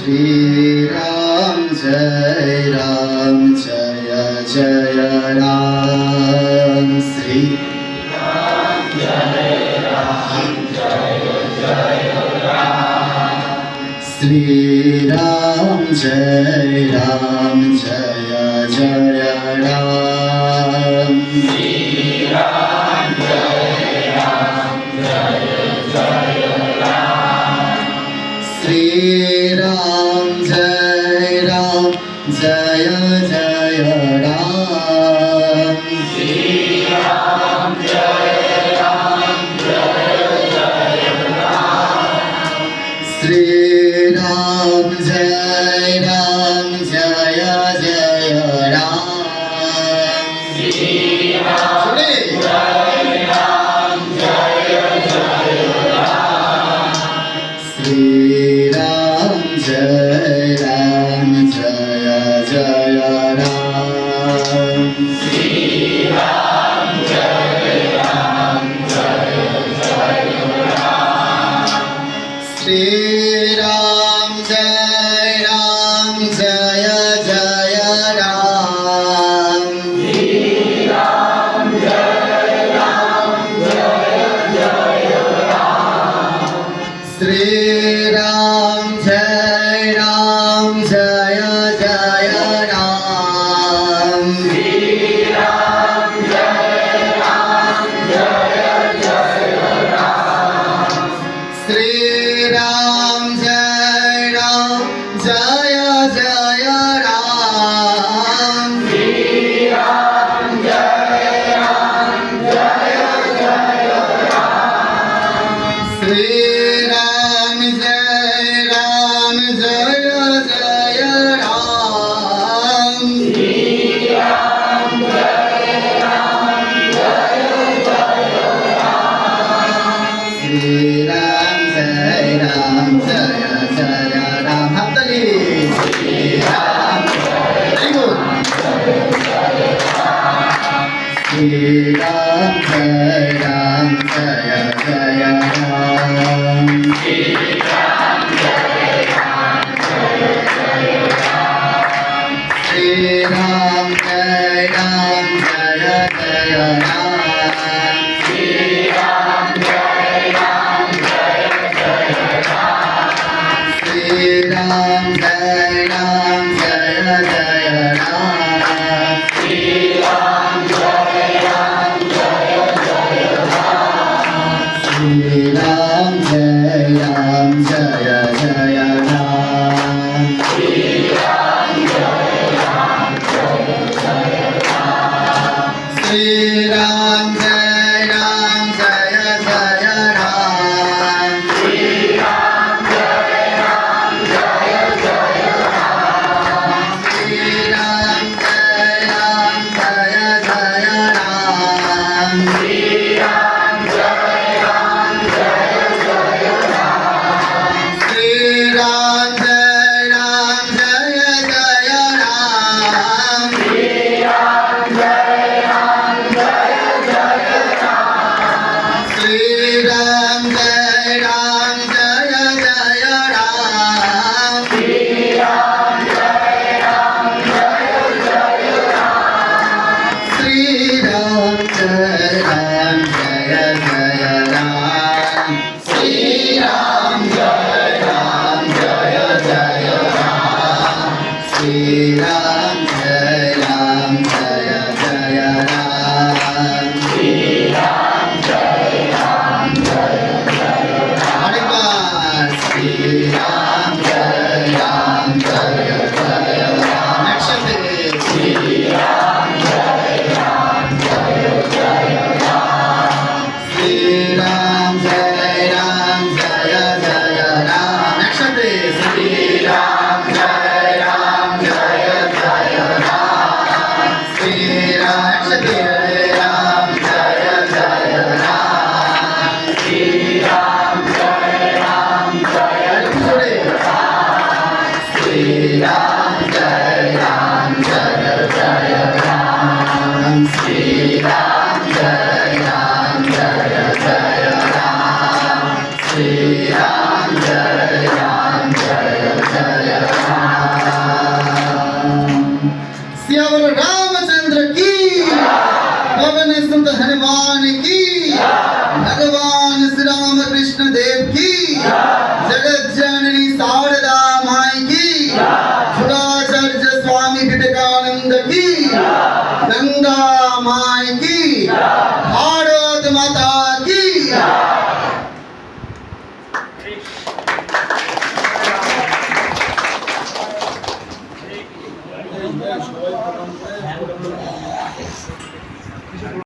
श्री राम जय जय राम श्री राम जय श्री राम जय जय राम श्री राम जय जय राम श्री राम जय जय राम श्री राम जय जय राम श्री राम जय जय राम श्री राम जय जय राम श्री राम जय जय राम श्री राम जय जय राम श्री राम जय जय राम श्री राम जय जय राम श्री राम जय जय राम श्री राम जय जय राम श्री राम जय जय राम श्री राम जय जय राम श्री राम जय जय राम श्री राम जय जय राम श्री राम जय राम हाताली श्री राम very good श्री राम जय जय राम श्री राम जय श्री राम जय जय राम श्री राम जय जय राम श्री राम जय जय राम श्री राम जय जय राम श्री राम जय जय राम श्री राम जय जय राम श्री राम जय जय राम श्री राम जय जय राम श्री राम जय जय राम श्री राम जय जय राम श्री राम जय जय राम श्री राम जय जय राम श्री राम जय जय राम श्री राम जय जय राम श्री राम जय जय राम श्री राम जय जय राम श्री राम जय जय राम श्री राम और एक बार श्री राम जय जय राम नेक्स्ट शब्द श्री राम जय राम श्री राम जय जय राम नेक्स्ट शब्द श्री राम जय जय राम श्री राम जय जय राम श्री राम जय श्री राम जय जय राम श्री राम जय जय राम श्री राम जय जय भगवान श्री राम कृष्ण देव की जगत जननी शारदा माई की शुद्धाचार्य स्वामी विवेकानंद की गंगा माई की भारत माता की